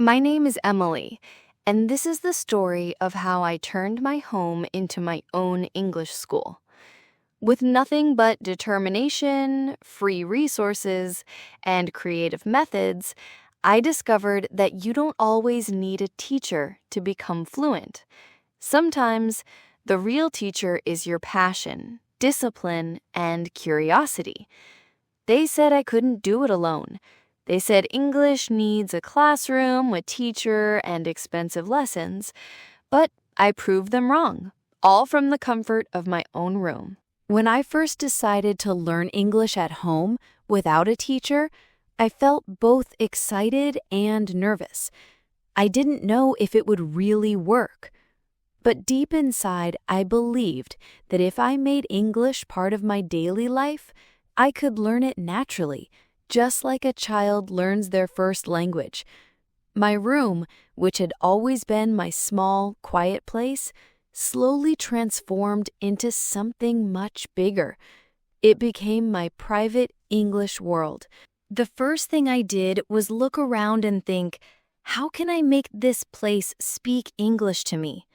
My name is Emily, and this is the story of how I turned my home into my own English school. With nothing but determination, free resources, and creative methods, I discovered that you don't always need a teacher to become fluent. Sometimes, the real teacher is your passion, discipline, and curiosity. They said I couldn't do it alone. They said English needs a classroom, a teacher, and expensive lessons, but I proved them wrong, all from the comfort of my own room. When I first decided to learn English at home without a teacher, I felt both excited and nervous. I didn't know if it would really work. But deep inside, I believed that if I made English part of my daily life, I could learn it naturally, just like a child learns their first language. My room, which had always been my small, quiet place, slowly transformed into something much bigger. It became my private English world. The first thing I did was look around and think, how can I make this place speak English to me?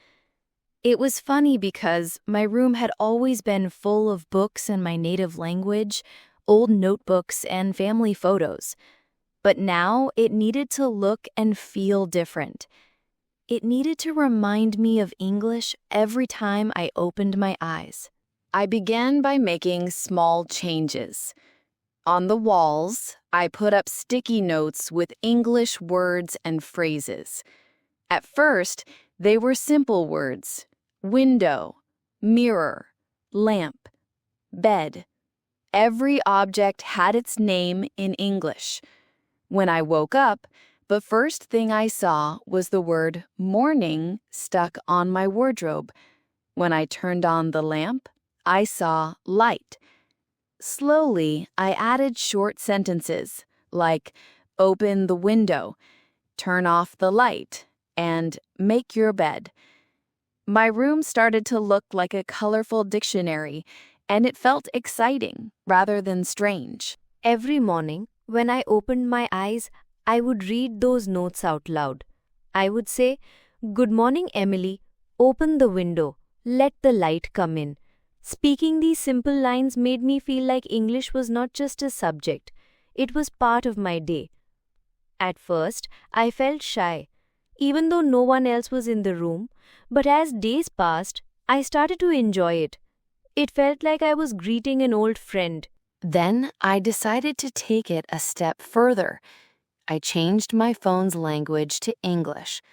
It was funny because my room had always been full of books in my native language, old notebooks, and family photos. But now it needed to look and feel different. It needed to remind me of English every time I opened my eyes. I began by making small changes. On the walls, I put up sticky notes with English words and phrases. At first, they were simple words: window, mirror, lamp, bed. Every object had its name in English. When I woke up, the first thing I saw was the word morning stuck on my wardrobe. When I turned on the lamp, I saw light. Slowly, I added short sentences like open the window, turn off the light, and make your bed. My room started to look like a colorful dictionary, and it felt exciting rather than strange. Every morning, when I opened my eyes, I would read those notes out loud. I would say, "Good morning, Emily. Open the window. Let the light come in." Speaking these simple lines made me feel like English was not just a subject. It was part of my day. At first, I felt shy, even though no one else was in the room, but as days passed, I started to enjoy it. It felt like I was greeting an old friend. Then I decided to take it a step further. I changed my phone's language to English.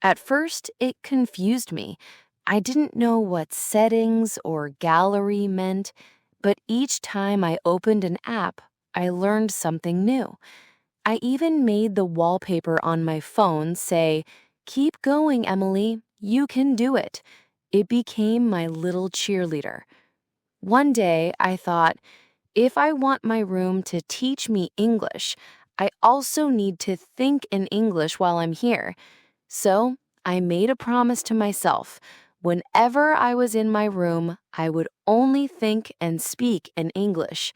At first, it confused me. I didn't know what settings or gallery meant, but each time I opened an app, I learned something new. I even made the wallpaper on my phone say, "Keep going, Emily. You can do it." It became my little cheerleader. One day, I thought, if I want my room to teach me English, I also need to think in English while I'm here. So, I made a promise to myself. Whenever I was in my room, I would only think and speak in English.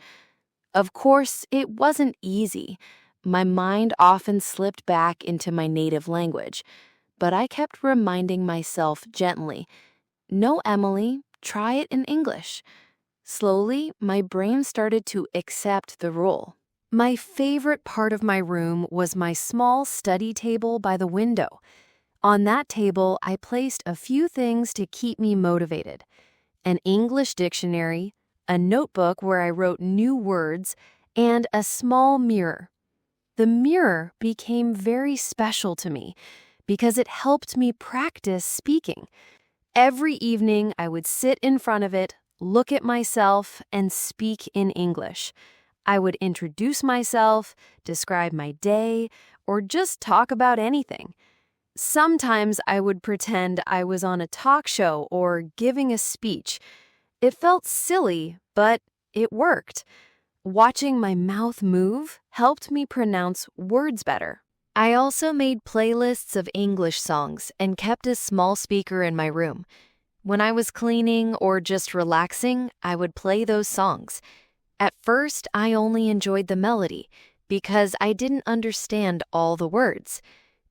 Of course, it wasn't easy. My mind often slipped back into my native language, but I kept reminding myself gently, "No, Emily, try it in English." Slowly, my brain started to accept the rule. My favorite part of my room was my small study table by the window. On that table, I placed a few things to keep me motivated: an English dictionary, a notebook where I wrote new words, and a small mirror. The mirror became very special to me because it helped me practice speaking. Every evening, I would sit in front of it, look at myself, and speak in English. I would introduce myself, describe my day, or just talk about anything. Sometimes I would pretend I was on a talk show or giving a speech. It felt silly, but it worked. Watching my mouth move helped me pronounce words better. I also made playlists of English songs and kept a small speaker in my room. When I was cleaning or just relaxing, I would play those songs. At first, I only enjoyed the melody because I didn't understand all the words.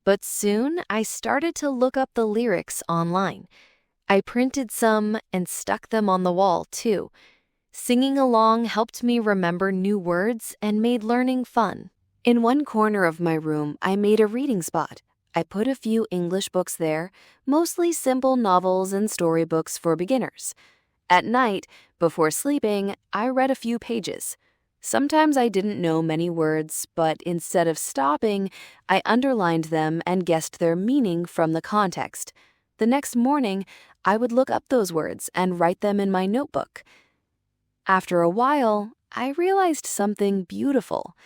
But soon I started to look up the lyrics online. I printed some and stuck them on the wall, too. Singing along helped me remember new words and made learning fun. In one corner of my room, I made a reading spot. I put a few English books there, mostly simple novels and storybooks for beginners. At night, before sleeping, I read a few pages. Sometimes I didn't know many words, but instead of stopping, I underlined them and guessed their meaning from the context. The next morning, I would look up those words and write them in my notebook. After a while, I realized something beautiful.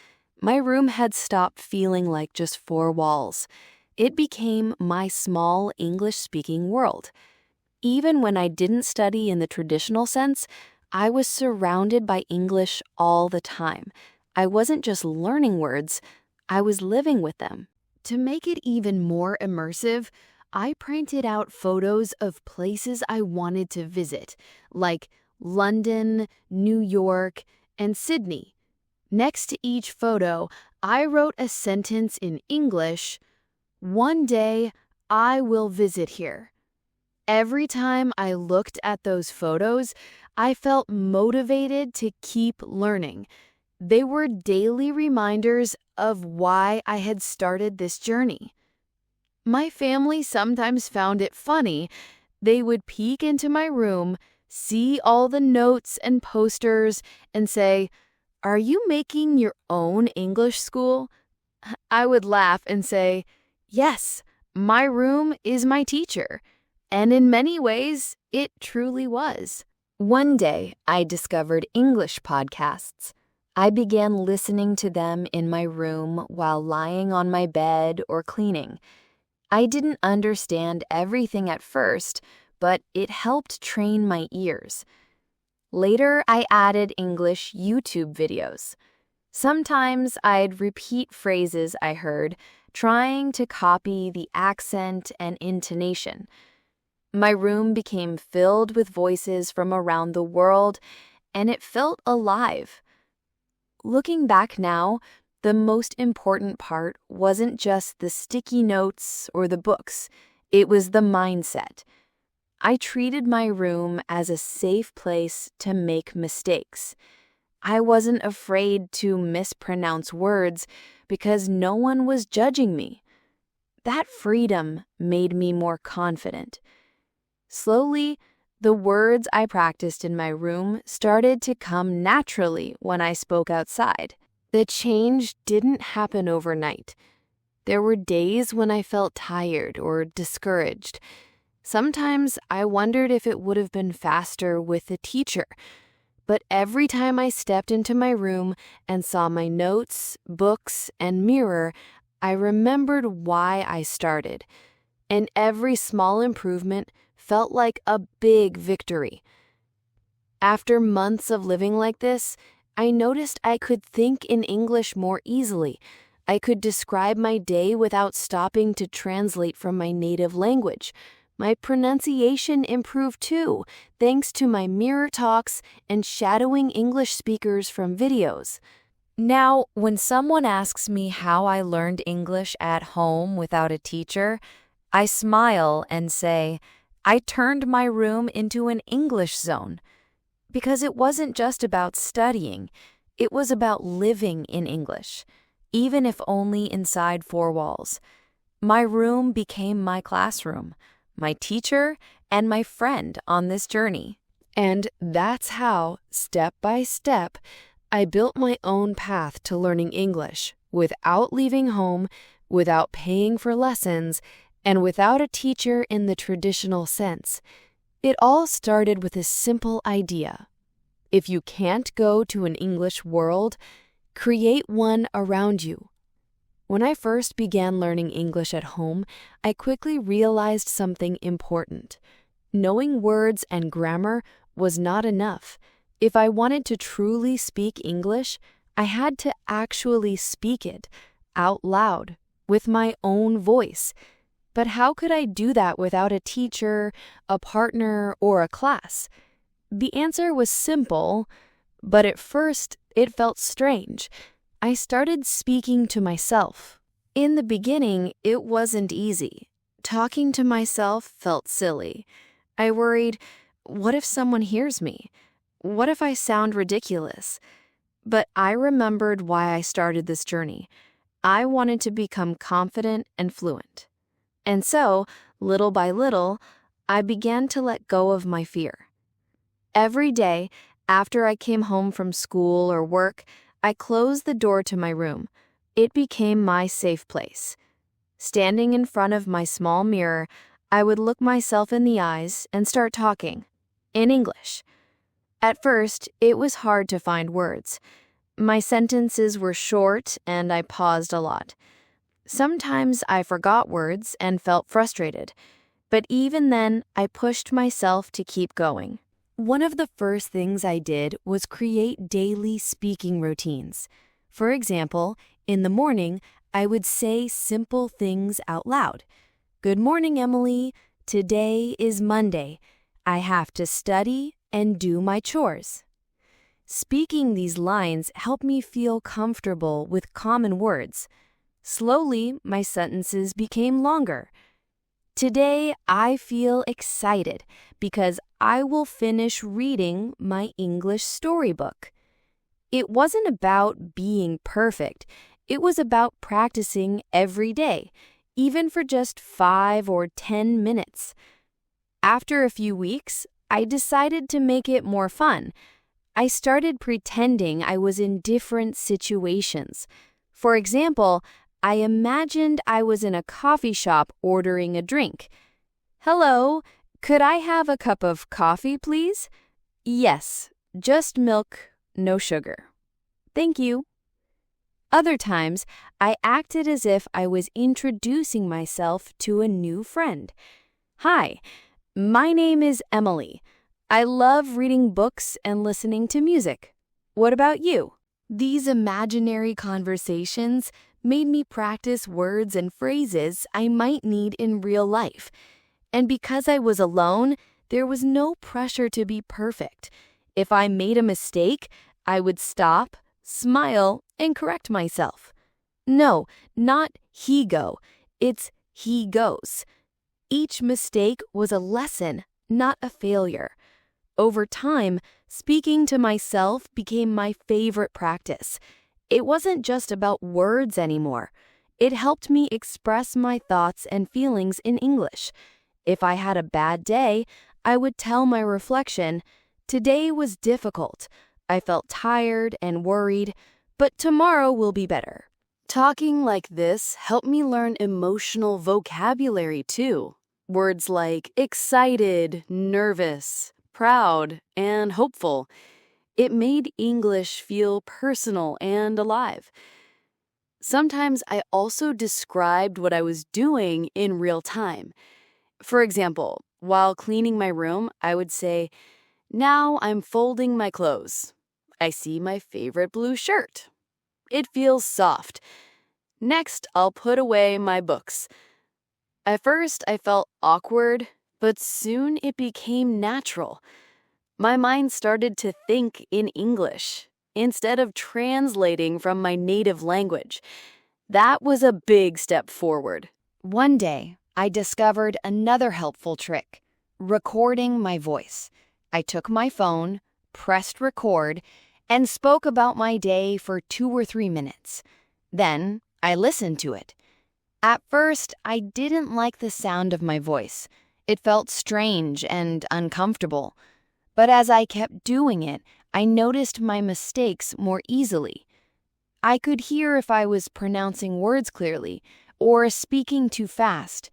My room had stopped feeling like just four walls. It became my small English-speaking world. Even when I didn't study in the traditional sense, I was surrounded by English all the time. I wasn't just learning words, I was living with them. To make it even more immersive, I printed out photos of places I wanted to visit, like London, New York, and Sydney. Next to each photo, I wrote a sentence in English. One day, I will visit here. Every time I looked at those photos, I felt motivated to keep learning. They were daily reminders of why I had started this journey. My family sometimes found it funny. They would peek into my room, see all the notes and posters, and say, "Are you making your own English school?" I would laugh and say, "Yes, my room is my teacher." And in many ways, it truly was. One day, I discovered English podcasts. I began listening to them in my room while lying on my bed or cleaning. I didn't understand everything at first, but it helped train my ears. Later, I added English YouTube videos. Sometimes I'd repeat phrases I heard, trying to copy the accent and intonation. My room became filled with voices from around the world, and it felt alive. Looking back now, the most important part wasn't just the sticky notes or the books, it was the mindset. I treated my room as a safe place to make mistakes. I wasn't afraid to mispronounce words because no one was judging me. That freedom made me more confident. Slowly, the words I practiced in my room started to come naturally when I spoke outside. The change didn't happen overnight. There were days when I felt tired or discouraged. Sometimes I wondered if it would have been faster with a teacher. But every time I stepped into my room and saw my notes, books, and mirror, I remembered why I started. And every small improvement felt like a big victory. After months of living like this, I noticed I could think in English more easily. I could describe my day without stopping to translate from my native language. My pronunciation improved too, thanks to my mirror talks and shadowing English speakers from videos. Now, when someone asks me how I learned English at home without a teacher, I smile and say, I turned my room into an English zone. Because it wasn't just about studying, it was about living in English, even if only inside four walls. My room became my classroom, my teacher, and my friend on this journey. And that's how, step by step, I built my own path to learning English without leaving home, without paying for lessons, and without a teacher in the traditional sense. It all started with a simple idea. If you can't go to an English world, create one around you. When I first began learning English at home, I quickly realized something important. Knowing words and grammar was not enough. If I wanted to truly speak English, I had to actually speak it, out loud, with my own voice. But how could I do that without a teacher, a partner, or a class? The answer was simple, but at first it felt strange. I started speaking to myself. In the beginning, it wasn't easy. Talking to myself felt silly. I worried, what if someone hears me? What if I sound ridiculous? But I remembered why I started this journey. I wanted to become confident and fluent. And so, little by little, I began to let go of my fear. Every day, after I came home from school or work, I closed the door to my room. It became my safe place. Standing in front of my small mirror, I would look myself in the eyes and start talking, in English. At first, it was hard to find words. My sentences were short and I paused a lot. Sometimes I forgot words and felt frustrated, but even then, I pushed myself to keep going. One of the first things I did was create daily speaking routines. For example, in the morning, I would say simple things out loud. Good morning, Emily. Today is Monday. I have to study and do my chores. Speaking these lines helped me feel comfortable with common words. Slowly, my sentences became longer. Today, I feel excited because I will finish reading my English storybook. It wasn't about being perfect. It was about practicing every day, even for just 5 or 10 minutes. After a few weeks, I decided to make it more fun. I started pretending I was in different situations. For example, I imagined I was in a coffee shop ordering a drink. Hello, could I have a cup of coffee, please? Yes, just milk, no sugar. Thank you. Other times, I acted as if I was introducing myself to a new friend. Hi, my name is Emily. I love reading books and listening to music. What about you? These imaginary conversations made me practice words and phrases I might need in real life. And because I was alone, there was no pressure to be perfect. If I made a mistake, I would stop, smile, and correct myself. No, not he go. It's he goes. Each mistake was a lesson, not a failure. Over time, speaking to myself became my favorite practice. It wasn't just about words anymore. It helped me express my thoughts and feelings in English. If I had a bad day, I would tell my reflection, "Today was difficult. I felt tired and worried, but tomorrow will be better." Talking like this helped me learn emotional vocabulary too. Words like excited, nervous, proud, and hopeful. It made English feel personal and alive. Sometimes I also described what I was doing in real time. For example, while cleaning my room, I would say, "Now I'm folding my clothes. I see my favorite blue shirt. It feels soft. Next, I'll put away my books." At first, I felt awkward, but soon it became natural. My mind started to think in English instead of translating from my native language. That was a big step forward. One day, I discovered another helpful trick: recording my voice. I took my phone, pressed record, and spoke about my day for 2 or 3 minutes. Then, I listened to it. At first, I didn't like the sound of my voice. It felt strange and uncomfortable. But as I kept doing it, I noticed my mistakes more easily. I could hear if I was pronouncing words clearly or speaking too fast.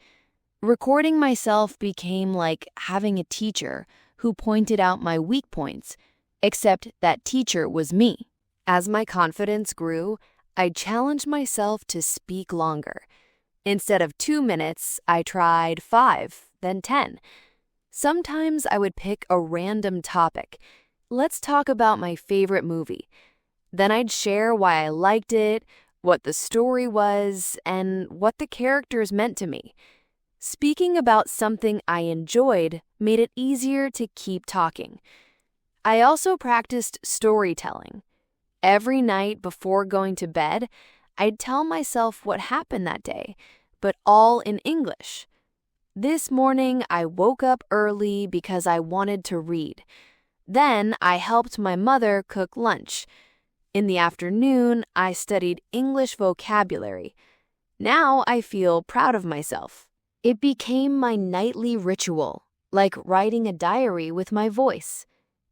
Recording myself became like having a teacher who pointed out my weak points, except that teacher was me. As my confidence grew, I challenged myself to speak longer. Instead of 2 minutes, I tried 5, then 10. Sometimes I would pick a random topic. Let's talk about my favorite movie. Then I'd share why I liked it, what the story was, and what the characters meant to me. Speaking about something I enjoyed made it easier to keep talking. I also practiced storytelling. Every night before going to bed, I'd tell myself what happened that day, but all in English. This morning, I woke up early because I wanted to read. Then I helped my mother cook lunch. In the afternoon, I studied English vocabulary. Now I feel proud of myself. It became my nightly ritual, like writing a diary with my voice.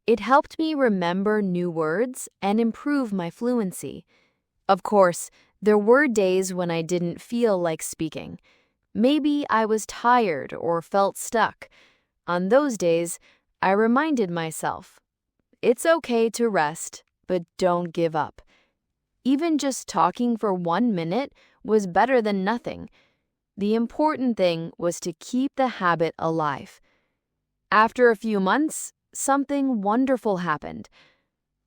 It helped me remember new words and improve my fluency. Of course, there were days when I didn't feel like speaking. Maybe I was tired or felt stuck. On those days, I reminded myself, it's okay to rest, but don't give up. Even just talking for 1 minute was better than nothing. The important thing was to keep the habit alive. After a few months, something wonderful happened.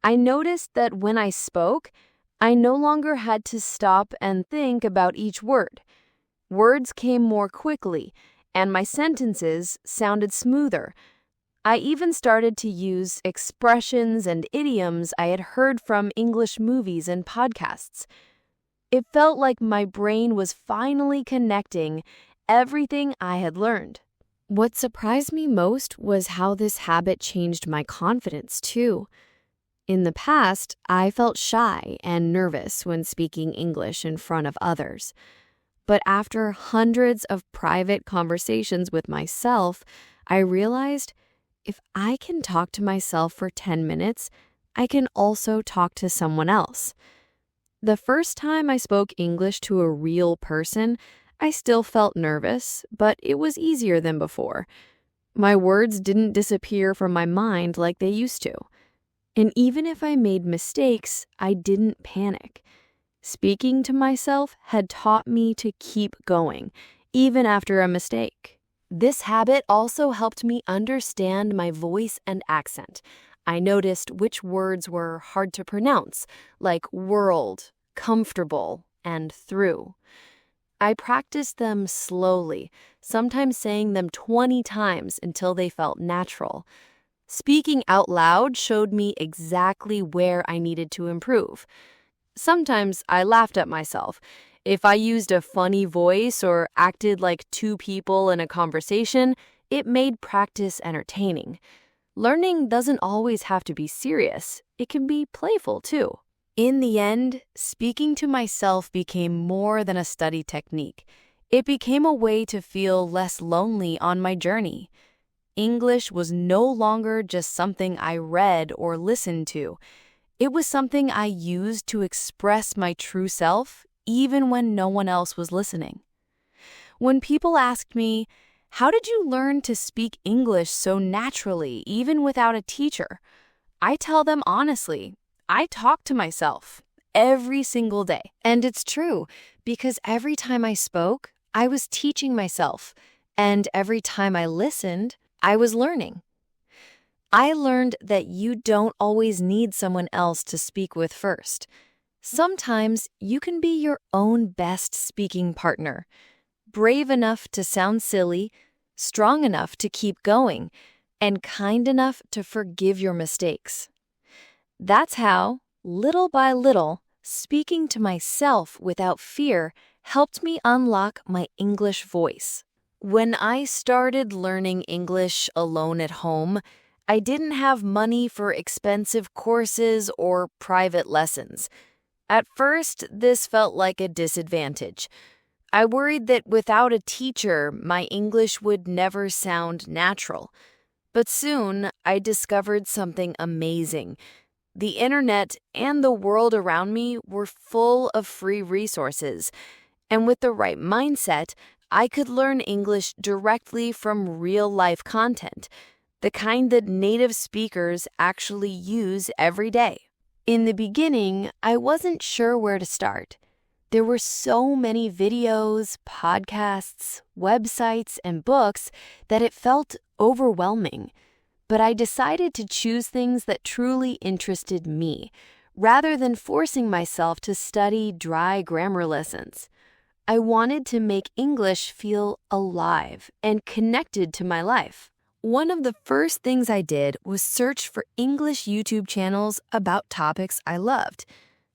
I noticed that when I spoke, I no longer had to stop and think about each word. Words came more quickly, and my sentences sounded smoother. I even started to use expressions and idioms I had heard from English movies and podcasts. It felt like my brain was finally connecting everything I had learned. What surprised me most was how this habit changed my confidence, too. In the past, I felt shy and nervous when speaking English in front of others. But after hundreds of private conversations with myself, I realized if I can talk to myself for 10 minutes, I can also talk to someone else. The first time I spoke English to a real person, I still felt nervous, but it was easier than before. My words didn't disappear from my mind like they used to. And even if I made mistakes, I didn't panic. Speaking to myself had taught me to keep going, even after a mistake. This habit also helped me understand my voice and accent. I noticed which words were hard to pronounce, like world, comfortable, and through. I practiced them slowly, sometimes saying them 20 times until they felt natural. Speaking out loud showed me exactly where I needed to improve. Sometimes I laughed at myself. If I used a funny voice or acted like two people in a conversation, it made practice entertaining. Learning doesn't always have to be serious. It can be playful, too. In the end, speaking to myself became more than a study technique. It became a way to feel less lonely on my journey. English was no longer just something I read or listened to. It was something I used to express my true self, even when no one else was listening. When people asked me, "How did you learn to speak English so naturally, even without a teacher?" I tell them honestly, I talk to myself every single day. And it's true, because every time I spoke, I was teaching myself, and every time I listened, I was learning. I learned that you don't always need someone else to speak with first. Sometimes you can be your own best speaking partner, brave enough to sound silly, strong enough to keep going, and kind enough to forgive your mistakes. That's how, little by little, speaking to myself without fear helped me unlock my English voice. When I started learning English alone at home, I didn't have money for expensive courses or private lessons. At first, this felt like a disadvantage. I worried that without a teacher, my English would never sound natural. But soon, I discovered something amazing. The internet and the world around me were full of free resources, and with the right mindset, I could learn English directly from real-life content, the kind that native speakers actually use every day. In the beginning, I wasn't sure where to start. There were so many videos, podcasts, websites, and books that it felt overwhelming. But I decided to choose things that truly interested me, rather than forcing myself to study dry grammar lessons. I wanted to make English feel alive and connected to my life. One of the first things I did was search for English YouTube channels about topics I loved.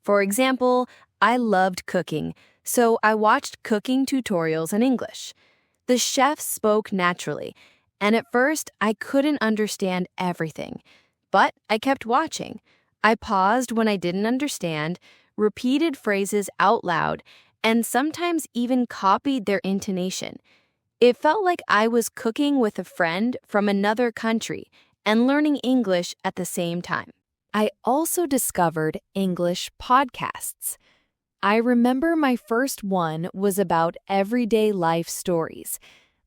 For example, I loved cooking, so I watched cooking tutorials in English. The chefs spoke naturally, and at first I couldn't understand everything. But I kept watching. I paused when I didn't understand, repeated phrases out loud, and sometimes even copied their intonation. It felt like I was cooking with a friend from another country and learning English at the same time. I also discovered English podcasts. I remember my first one was about everyday life stories.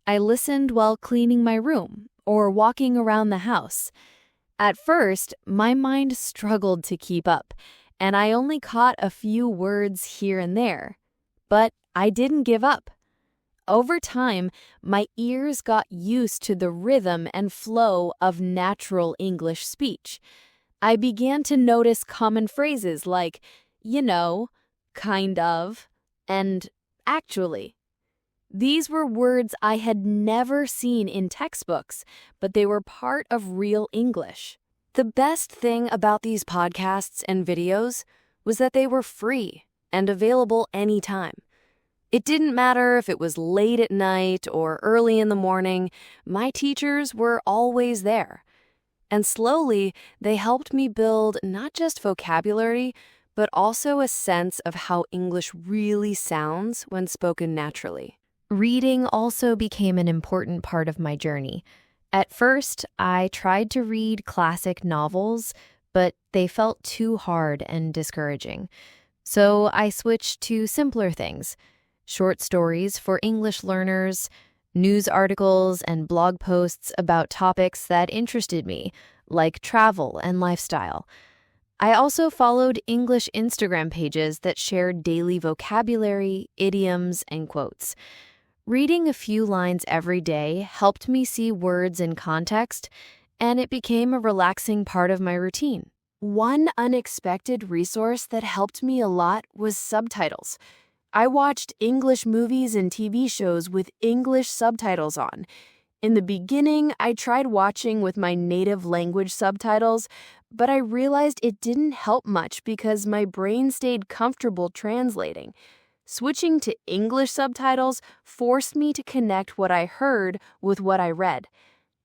I listened while cleaning my room or walking around the house. At first, my mind struggled to keep up, and I only caught a few words here and there. But I didn't give up. Over time, my ears got used to the rhythm and flow of natural English speech. I began to notice common phrases like, you know, kind of, and actually. These were words I had never seen in textbooks, but they were part of real English. The best thing about these podcasts and videos was that they were free and available anytime. It didn't matter if it was late at night or early in the morning, my teachers were always there. And slowly, they helped me build not just vocabulary, but also a sense of how English really sounds when spoken naturally. Reading also became an important part of my journey. At first, I tried to read classic novels, but they felt too hard and discouraging. So I switched to simpler things: short stories for English learners, news articles, and blog posts about topics that interested me, like travel and lifestyle. I also followed English Instagram pages that shared daily vocabulary, idioms, and quotes. Reading a few lines every day helped me see words in context, and it became a relaxing part of my routine. One unexpected resource that helped me a lot was subtitles. I watched English movies and TV shows with English subtitles on. In the beginning, I tried watching with my native language subtitles, but I realized it didn't help much because my brain stayed comfortable translating. Switching to English subtitles forced me to connect what I heard with what I read.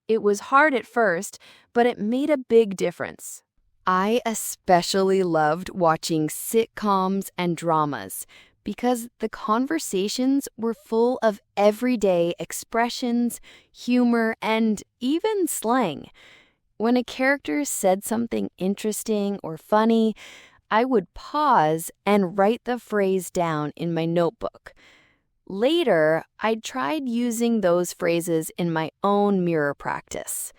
It was hard at first, but it made a big difference. I especially loved watching sitcoms and dramas because the conversations were full of everyday expressions, humor, and even slang. When a character said something interesting or funny, I would pause and write the phrase down in my notebook. Later, I tried using those phrases in my own mirror practice.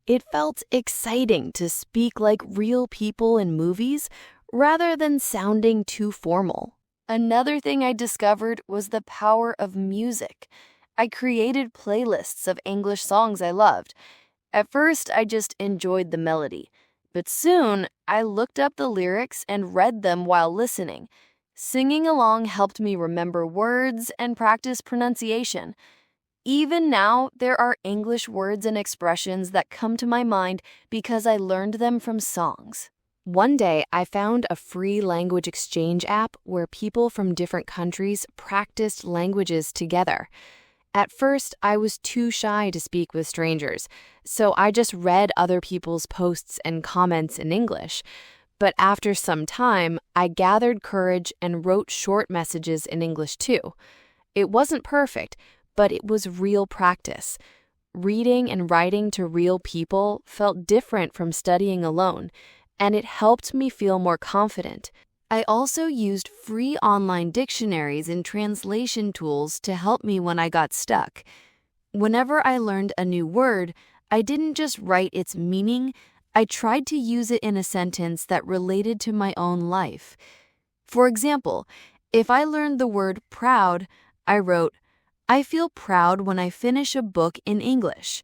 It felt exciting to speak like real people in movies rather than sounding too formal. Another thing I discovered was the power of music. I created playlists of English songs I loved. At first, I just enjoyed the melody, but soon I looked up the lyrics and read them while listening. Singing along helped me remember words and practice pronunciation. Even now, there are English words and expressions that come to my mind because I learned them from songs. One day, I found a free language exchange app where people from different countries practiced languages together. At first, I was too shy to speak with strangers, so I just read other people's posts and comments in English. But after some time, I gathered courage and wrote short messages in English too. It wasn't perfect, but it was real practice. Reading and writing to real people felt different from studying alone, and it helped me feel more confident. I also used free online dictionaries and translation tools to help me when I got stuck. Whenever I learned a new word, I didn't just write its meaning, I tried to use it in a sentence that related to my own life. For example, if I learned the word proud, I wrote, "I feel proud when I finish a book in English."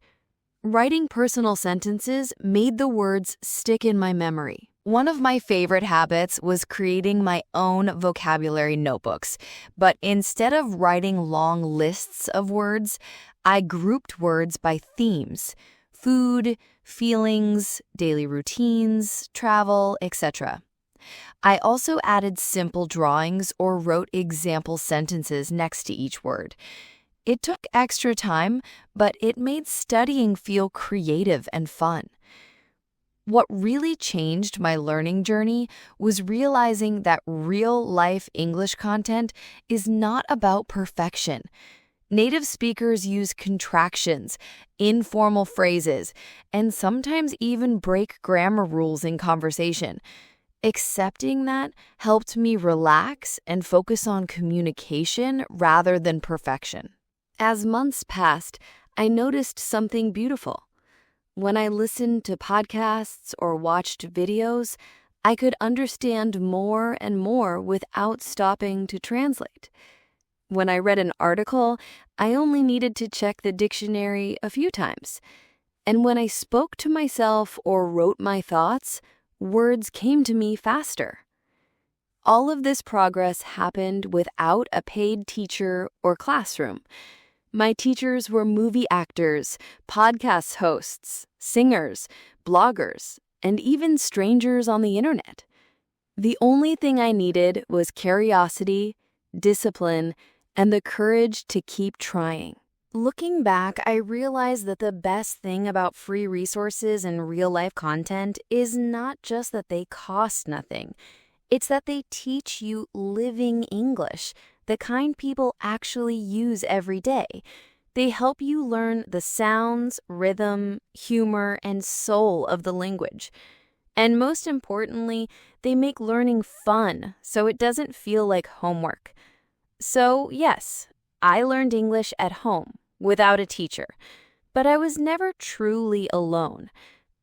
Writing personal sentences made the words stick in my memory. One of my favorite habits was creating my own vocabulary notebooks, but instead of writing long lists of words, I grouped words by themes: food, feelings, daily routines, travel, etc. I also added simple drawings or wrote example sentences next to each word. It took extra time, but it made studying feel creative and fun. What really changed my learning journey was realizing that real-life English content is not about perfection. Native speakers use contractions, informal phrases, and sometimes even break grammar rules in conversation. Accepting that helped me relax and focus on communication rather than perfection. As months passed, I noticed something beautiful. When I listened to podcasts or watched videos, I could understand more and more without stopping to translate. When I read an article, I only needed to check the dictionary a few times. And when I spoke to myself or wrote my thoughts, words came to me faster. All of this progress happened without a paid teacher or classroom. My teachers were movie actors, podcast hosts, singers, bloggers, and even strangers on the internet. The only thing I needed was curiosity, discipline, and the courage to keep trying. Looking back, I realized that the best thing about free resources and real-life content is not just that they cost nothing. It's that they teach you living English, the kind people actually use every day. They help you learn the sounds, rhythm, humor, and soul of the language. And most importantly, they make learning fun, so it doesn't feel like homework. So, yes, I learned English at home, without a teacher, but I was never truly alone.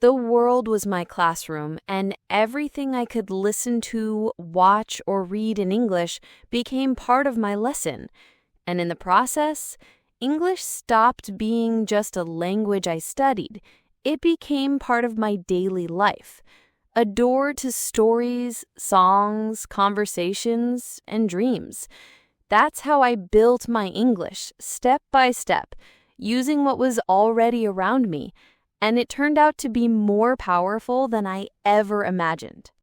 The world was my classroom, and everything I could listen to, watch, or read in English became part of my lesson. And in the process, English stopped being just a language I studied. It became part of my daily life, a door to stories, songs, conversations, and dreams. That's how I built my English, step by step, using what was already around me. And it turned out to be more powerful than I ever imagined.